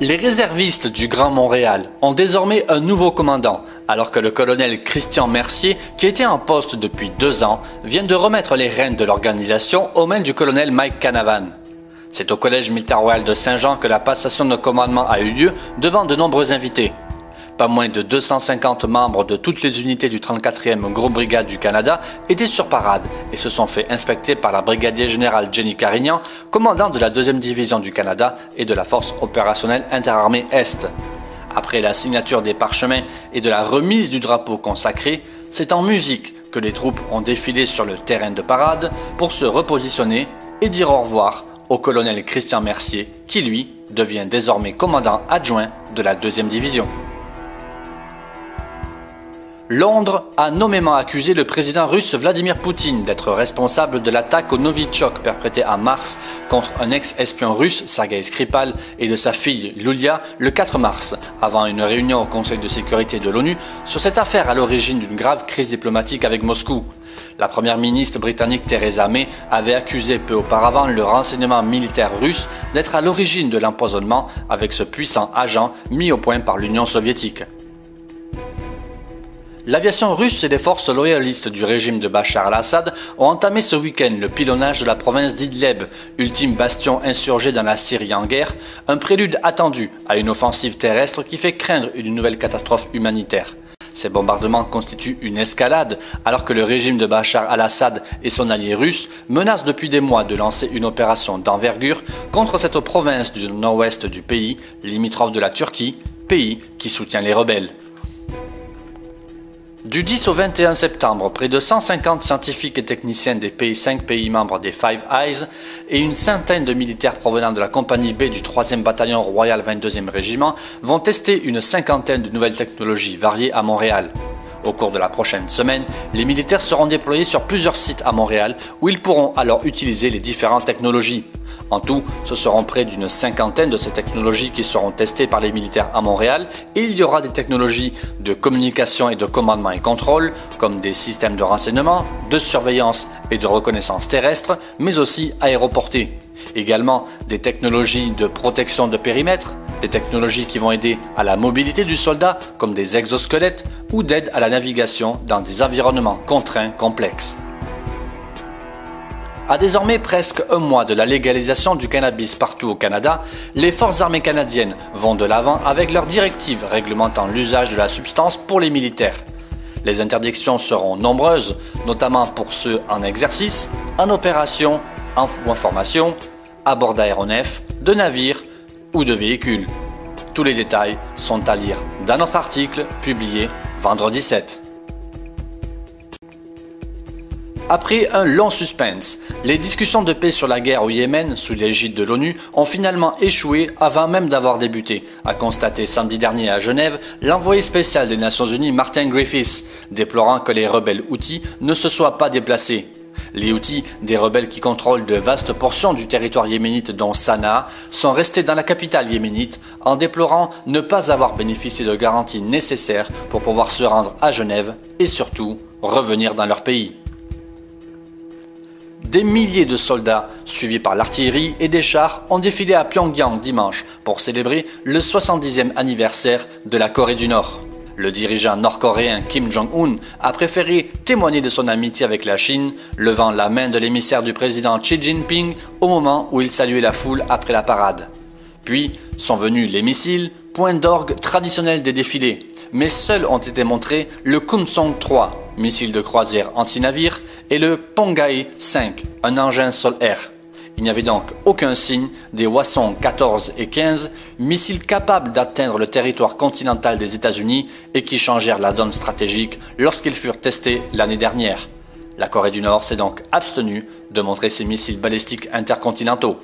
Les réservistes du Grand Montréal ont désormais un nouveau commandant, alors que le colonel Christian Mercier, qui était en poste depuis 2 ans, vient de remettre les rênes de l'organisation aux mains du colonel Mike Canavan. C'est au Collège militaire royal de Saint-Jean que la passation de commandement a eu lieu devant de nombreux invités. Pas moins de 250 membres de toutes les unités du 34e Groupe Brigade du Canada étaient sur parade et se sont fait inspecter par la brigadier générale Jenny Carignan, commandant de la 2e division du Canada et de la force opérationnelle interarmée Est. Après la signature des parchemins et de la remise du drapeau consacré, c'est en musique que les troupes ont défilé sur le terrain de parade pour se repositionner et dire au revoir au colonel Christian Mercier, qui lui devient désormais commandant adjoint de la 2e division. Londres a nommément accusé le président russe Vladimir Poutine d'être responsable de l'attaque au Novichok perpétrée en mars contre un ex-espion russe, Sergei Skripal, et de sa fille Yulia le 4 mars, avant une réunion au Conseil de sécurité de l'ONU sur cette affaire à l'origine d'une grave crise diplomatique avec Moscou. La première ministre britannique Theresa May avait accusé peu auparavant le renseignement militaire russe d'être à l'origine de l'empoisonnement avec ce puissant agent mis au point par l'Union soviétique. L'aviation russe et les forces loyalistes du régime de Bachar al-Assad ont entamé ce week-end le pilonnage de la province d'Idleb, ultime bastion insurgé dans la Syrie en guerre, un prélude attendu à une offensive terrestre qui fait craindre une nouvelle catastrophe humanitaire. Ces bombardements constituent une escalade alors que le régime de Bachar al-Assad et son allié russe menacent depuis des mois de lancer une opération d'envergure contre cette province du nord-ouest du pays, limitrophe de la Turquie, pays qui soutient les rebelles. Du 10 au 21 septembre, près de 150 scientifiques et techniciens des 5 pays membres des Five Eyes et une centaine de militaires provenant de la compagnie B du 3e bataillon royal 22e régiment vont tester une cinquantaine de nouvelles technologies variées à Montréal. Au cours de la prochaine semaine, les militaires seront déployés sur plusieurs sites à Montréal où ils pourront alors utiliser les différentes technologies. En tout, ce seront près d'une cinquantaine de ces technologies qui seront testées par les militaires à Montréal et il y aura des technologies de communication et de commandement et contrôle, comme des systèmes de renseignement, de surveillance et de reconnaissance terrestre, mais aussi aéroportées. Également des technologies de protection de périmètre, des technologies qui vont aider à la mobilité du soldat, comme des exosquelettes, ou d'aide à la navigation dans des environnements contraints complexes. À désormais presque un mois de la légalisation du cannabis partout au Canada, les forces armées canadiennes vont de l'avant avec leurs directives réglementant l'usage de la substance pour les militaires. Les interdictions seront nombreuses, notamment pour ceux en exercice, en opération ou en formation, à bord d'aéronefs, de navires ou de véhicules. Tous les détails sont à lire dans notre article publié vendredi 7. Après un long suspense, les discussions de paix sur la guerre au Yémen, sous l'égide de l'ONU, ont finalement échoué avant même d'avoir débuté, a constaté samedi dernier à Genève l'envoyé spécial des Nations Unies Martin Griffiths, déplorant que les rebelles Houthis ne se soient pas déplacés. Les Houthis, des rebelles qui contrôlent de vastes portions du territoire yéménite dont Sanaa, sont restés dans la capitale yéménite en déplorant ne pas avoir bénéficié de garanties nécessaires pour pouvoir se rendre à Genève et surtout revenir dans leur pays. Des milliers de soldats, suivis par l'artillerie et des chars, ont défilé à Pyongyang dimanche pour célébrer le 70e anniversaire de la Corée du Nord. Le dirigeant nord-coréen Kim Jong-un a préféré témoigner de son amitié avec la Chine, levant la main de l'émissaire du président Xi Jinping au moment où il saluait la foule après la parade. Puis sont venus les missiles, point d'orgue traditionnel des défilés, mais seuls ont été montrés le Kumsong-3, missile de croisière anti-navire, et le Ponghae-5, un engin sol-air. Il n'y avait donc aucun signe des Hwasong 14 et 15, missiles capables d'atteindre le territoire continental des États-Unis et qui changèrent la donne stratégique lorsqu'ils furent testés l'année dernière. La Corée du Nord s'est donc abstenue de montrer ses missiles balistiques intercontinentaux.